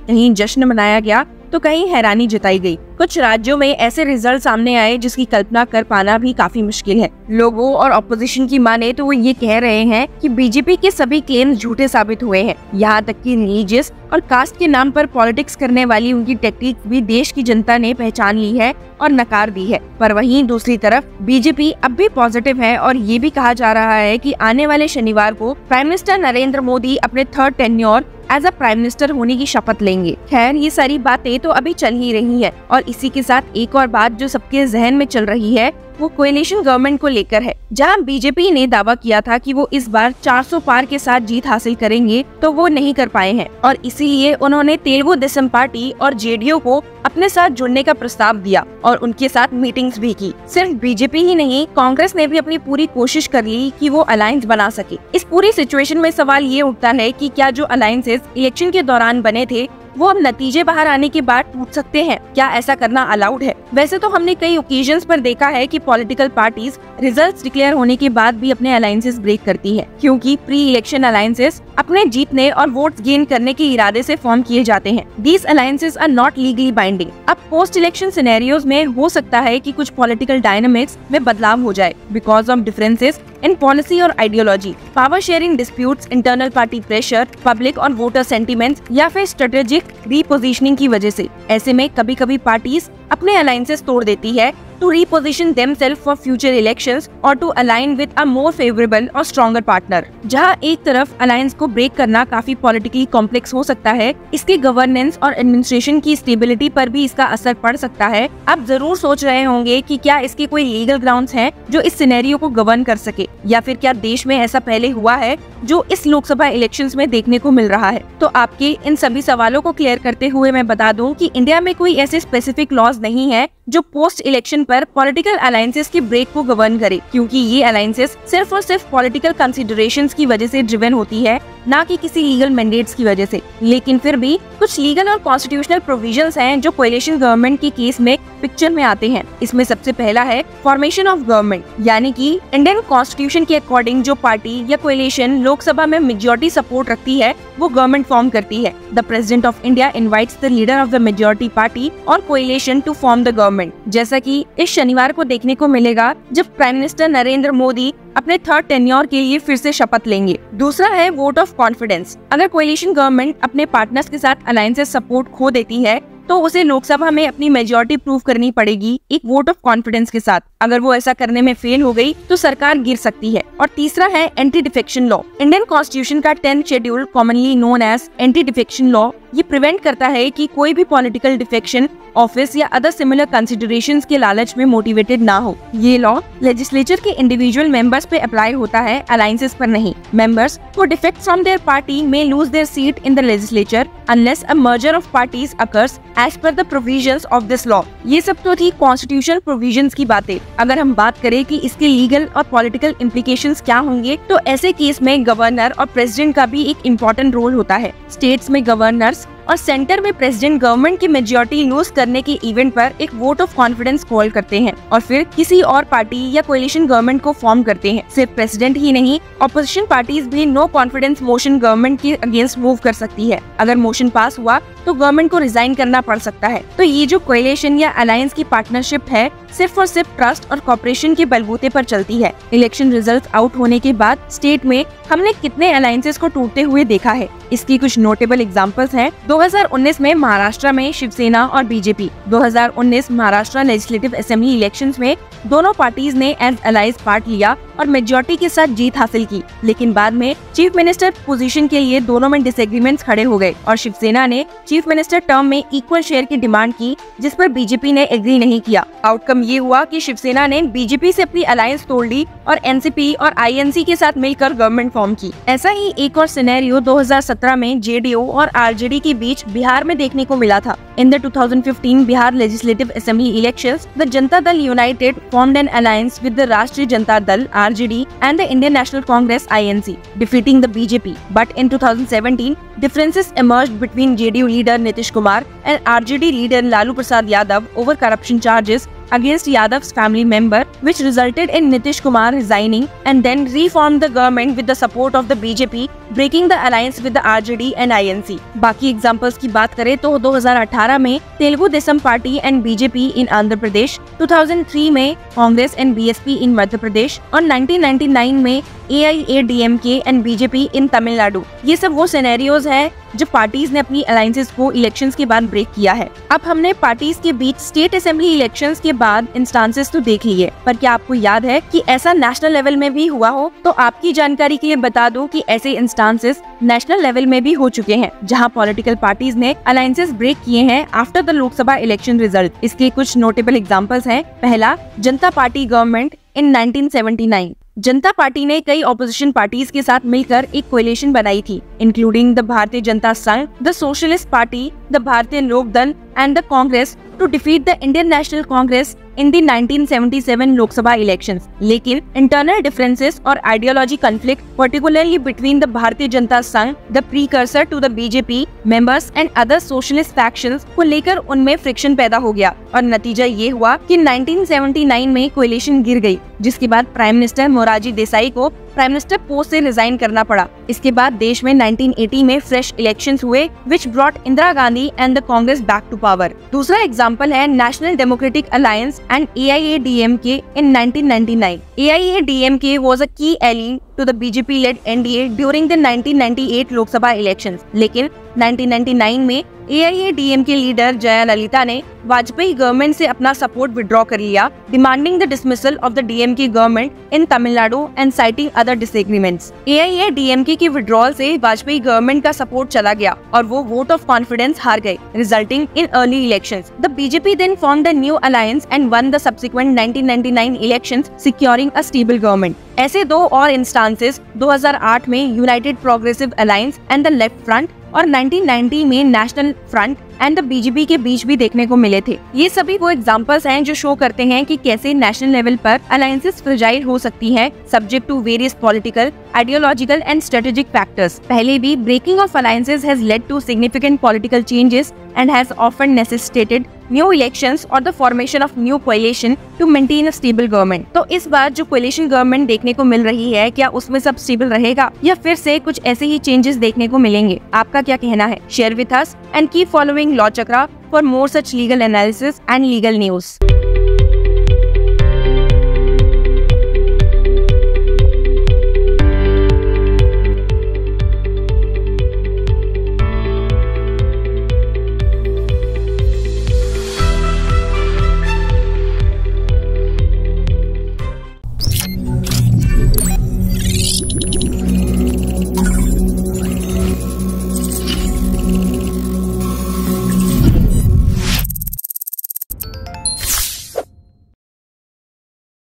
कहीं जश्न मनाया गया तो कहीं हैरानी जताई गई। कुछ राज्यों में ऐसे रिजल्ट सामने आए जिसकी कल्पना कर पाना भी काफी मुश्किल है। लोगों और ऑपोजिशन की माने तो वो ये कह रहे हैं कि बीजेपी के सभी क्लेम्स झूठे साबित हुए हैं। यहाँ तक कि रिलीजियस और कास्ट के नाम पर पॉलिटिक्स करने वाली उनकी टेक्निक भी देश की जनता ने पहचान ली है और नकार दी है। पर वहीं दूसरी तरफ बीजेपी अब भी पॉजिटिव है और ये भी कहा जा रहा है कि आने वाले शनिवार को प्राइम मिनिस्टर नरेंद्र मोदी अपने third tenure as a prime minister होने की शपथ लेंगे। खैर, ये सारी बातें तो अभी चल ही रही है और इसी के साथ एक और बात जो सबके जहन में चल रही है वो कोएलिशन गवर्नमेंट को लेकर है। जहां बीजेपी ने दावा किया था कि वो इस बार 400 पार के साथ जीत हासिल करेंगे तो वो नहीं कर पाए हैं और इसीलिए उन्होंने तेलुगु देशम पार्टी और जेडीयू को अपने साथ जुड़ने का प्रस्ताव दिया और उनके साथ मीटिंग्स भी की। सिर्फ बीजेपी ही नहीं, कांग्रेस ने भी अपनी पूरी कोशिश कर ली कि वो अलायंस बना सके। इस पूरी सिचुएशन में सवाल ये उठता है कि क्या जो अलायंसेस इलेक्शन के दौरान बने थे वो अब नतीजे बाहर आने के बाद टूट सकते हैं? क्या ऐसा करना अलाउड है? वैसे तो हमने कई ओकेजन्स पर देखा है कि पॉलिटिकल पार्टीज रिजल्ट्स डिक्लेयर होने के बाद भी अपने अलायंसेस ब्रेक करती है, क्योंकि प्री इलेक्शन अलायंसेस अपने जीतने और वोट्स गेन करने के इरादे से फॉर्म किए जाते हैं। These alliances are not legally binding. अब पोस्ट इलेक्शन सिनेरियोज में हो सकता है कि कुछ पॉलिटिकल डायनामिक्स में बदलाव हो जाए because of differences in policy और ideology, power sharing disputes, internal party pressure, public और वोटर सेंटिमेंट्स या फिर स्ट्रेटेजिक रीपोजिशनिंग की वजह से। ऐसे में कभी कभी पार्टीज अपने अलायंसेस तोड़ देती है to reposition themselves for future elections or to align with a more favorable और stronger partner। जहां एक तरफ अलायंस को ब्रेक करना काफी पॉलिटिकली कॉम्प्लेक्स हो सकता है, इसके गवर्नेंस और एडमिनिस्ट्रेशन की स्टेबिलिटी पर भी इसका असर पड़ सकता है। आप जरूर सोच रहे होंगे कि क्या इसके कोई लीगल ग्राउंड्स हैं जो इस सिनेरियो को गवर्न कर सके, या फिर क्या देश में ऐसा पहले हुआ है जो इस लोकसभा इलेक्शंस में देखने को मिल रहा है। तो आपके इन सभी सवालों को क्लियर करते हुए मैं बता दूं कि इंडिया में कोई ऐसे स्पेसिफिक लॉज नहीं है जो पोस्ट इलेक्शन पर पॉलिटिकल अलायंसेस के ब्रेक को गवर्न करे, क्योंकि ये अलायंसेस सिर्फ और सिर्फ पॉलिटिकल कंसिडरेशंस की वजह से ड्रिवन होती है, ना कि किसी लीगल मैंडेट्स की वजह से। लेकिन फिर भी कुछ लीगल और कॉन्स्टिट्यूशनल प्रोविजंस हैं जो कोएलिशन गवर्नमेंट के केस में पिक्चर में आते हैं। इसमें सबसे पहला है फॉर्मेशन ऑफ गवर्नमेंट, यानी कि इंडियन कॉन्स्टिट्यूशन के अकॉर्डिंग जो पार्टी या कोएलिशन लोकसभा में मेजॉरिटी सपोर्ट रखती है वो गवर्नमेंट फॉर्म करती है। The president of India invites the leader of the majority party और coalition to form the government, जैसा कि इस शनिवार को देखने को मिलेगा जब प्राइम मिनिस्टर नरेंद्र मोदी अपने थर्ड टेन्योर के लिए फिर से शपथ लेंगे। दूसरा है वोट ऑफ कॉन्फिडेंस। अगर कोएलिशन गवर्नमेंट अपने पार्टनर्स के साथ अलायंसेस सपोर्ट खो देती है तो उसे लोकसभा में अपनी मेजॉरिटी प्रूव करनी पड़ेगी एक वोट ऑफ कॉन्फिडेंस के साथ। अगर वो ऐसा करने में फेल हो गई तो सरकार गिर सकती है। और तीसरा है anti defection law. Indian constitution का 10th schedule, commonly known as anti defection law, ये प्रिवेंट करता है कि कोई भी पॉलिटिकल डिफेक्शन ऑफिस या अदर सिमिलर कंसिडरेशंस के लालच में मोटिवेटेड ना हो। ये लॉ लेजिस्लेचर के इंडिविजुअल मेंबर्स पे अप्लाई होता है, अलायंसेस पर नहीं। Members who defect from their party may lose their seat in the legislature unless a merger of parties occurs as per the provisions of this law। ये सब तो थी कॉन्स्टिट्यूशनल प्रोविजंस की बातें। अगर हम बात करें कि इसके लीगल और पॉलिटिकल इम्प्लीकेशंस क्या होंगे, तो ऐसे केस में गवर्नर और प्रेसिडेंट का भी एक इम्पोर्टेंट रोल होता है। स्टेट्स में गवर्नर्स और सेंटर में प्रेसिडेंट गवर्नमेंट की मेजॉरिटी लूज करने के इवेंट पर एक वोट ऑफ कॉन्फिडेंस कॉल करते हैं और फिर किसी और पार्टी या कोएलिशन गवर्नमेंट को फॉर्म करते हैं। सिर्फ प्रेसिडेंट ही नहीं, ऑपोजिशन पार्टीज भी नो कॉन्फिडेंस मोशन गवर्नमेंट के अगेंस्ट मूव कर सकती है। अगर मोशन पास हुआ तो गवर्नमेंट को रिजाइन करना पड़ सकता है। तो ये जो कोएलिशन या अलायंस की पार्टनरशिप है सिर्फ और सिर्फ ट्रस्ट और कॉपरेशन के बलबूते पर चलती है। इलेक्शन रिजल्ट आउट होने के बाद स्टेट में हमने कितने अलायंसेस को टूटते हुए देखा है, इसकी कुछ नोटेबल एग्जांपल्स हैं। 2019 में महाराष्ट्र में शिवसेना और BJP, 2019 Maharashtra legislative assembly elections में दोनों पार्टीज ने एज अलाइज पार्ट लिया और मेजॉरिटी के साथ जीत हासिल की, लेकिन बाद में चीफ मिनिस्टर पोजीशन के लिए दोनों में डिसएग्रीमेंट्स खड़े हो गए और शिवसेना ने चीफ मिनिस्टर टर्म में इक्वल शेयर की डिमांड की, जिस पर बीजेपी ने एग्री नहीं किया। आउटकम ये हुआ कि शिवसेना ने बीजेपी से अपनी अलायंस तोड़ ली और एनसीपी और आईएनसी के साथ मिलकर गवर्नमेंट फॉर्म की। ऐसा ही एक और सिनेरियो 2017 में जेडीयू और आरजेडी के बीच बिहार में देखने को मिला था। In the 2015 Bihar legislative assembly elections, the Janata Dal United formed an alliance with the Rashtriya Janata Dal (RJD) and the Indian National Congress (INC), defeating the BJP. But in 2017, differences emerged between JDU leader Nitish Kumar and RJD leader Lalu Prasad Yadav over corruption charges against Yadav's family member, which resulted in Nitish Kumar resigning and then reformed the government with the support of the BJP, breaking the alliance with the RJD and INC. बाकी examples की बात करें तो 2018 में Telugu Desam party and BJP in Andhra Pradesh, 2003 में Congress and BSP in Madhya Pradesh और 1999 में AIADMK and BJP in Tamil Nadu. ये सब वो सिनेरियोज है जब पार्टीज ने अपनी अलायंसेस को इलेक्शंस के बाद ब्रेक किया है। अब हमने पार्टीज के बीच स्टेट असेंबली इलेक्शंस के बाद इंस्टांसेस तो देख लिए, पर क्या आपको याद है कि ऐसा नेशनल लेवल में भी हुआ हो? तो आपकी जानकारी के लिए बता दूं कि ऐसे इंस्टांसेस नेशनल लेवल में भी हो चुके हैं, जहां पॉलिटिकल पार्टीज ने अलायंसेस ब्रेक किए हैं after the Lok Sabha election result. इसके कुछ नोटेबल एग्जांपल्स हैं। पहला, जनता party government in 1979। Janata party ने कई ऑपोजिशन पार्टीज के साथ मिलकर एक कोएलिशन बनाई थी, including the Bharatiya Janata Sangh, the socialist party, the Bharatiya Lok Dal and the Congress to defeat the Indian National Congress in the 1977 Lok Sabha elections. लेकिन इंटरनल डिफरेंसेस और ideology conflict, particularly between the Bharatiya Janata Sangh, the precursor to the BJP members and other socialist factions को लेकर उनमें friction पैदा हो गया और नतीजा ये हुआ कि 1979 में कोएलिशन गिर गई, जिसके बाद प्राइम मिनिस्टर मोरारजी देसाई को प्राइम मिनिस्टर पोस्ट से रिजाइन करना पड़ा। इसके बाद देश में 1980 में फ्रेश इलेक्शंस हुए, which brought Indira Gandhi and the Congress back to power. दूसरा एग्जांपल है National Democratic Alliance and AIADMK in 1999. AIADMK was a key ally to the BJP-led NDA during the 1998 Lok Sabha elections. लेकिन 1999 में AIADMK लीडर जया ललिता ने वाजपेयी गवर्नमेंट से अपना support withdraw कर लिया, demanding the dismissal of the DMK government in Tamil Nadu and citing other disagreements. AIADMK की withdrawal से Vajpayee government का सपोर्ट चला गया और वो वोट ऑफ कॉन्फिडेंस हार गए, resulting in early elections. The BJP then formed a new alliance and won the subsequent 1999 elections, securing a stable government. ऐसे दो और इंस्टांसेस 2008 में United progressive alliance and the left front और 1990 में national front end the BJP के बीच भी देखने को मिले थे। ये सभी वो एग्जांपल्स हैं जो शो करते हैं कि कैसे नेशनल लेवल पर अलायंसेस फ्रेजाइल हो सकती है, subject to various political, ideological and strategic factors. पहले भी breaking of alliances has led to significant political changes and has often necessitated new elections or the formation of new coalition to maintain a stable government। तो इस बार जो coalition government देखने को मिल रही है, क्या उसमें सब स्टेबल रहेगा या फिर से कुछ ऐसे ही चेंजेस देखने को मिलेंगे? आपका क्या कहना है? Share with us and keep following law chakra for more such legal analysis and legal news।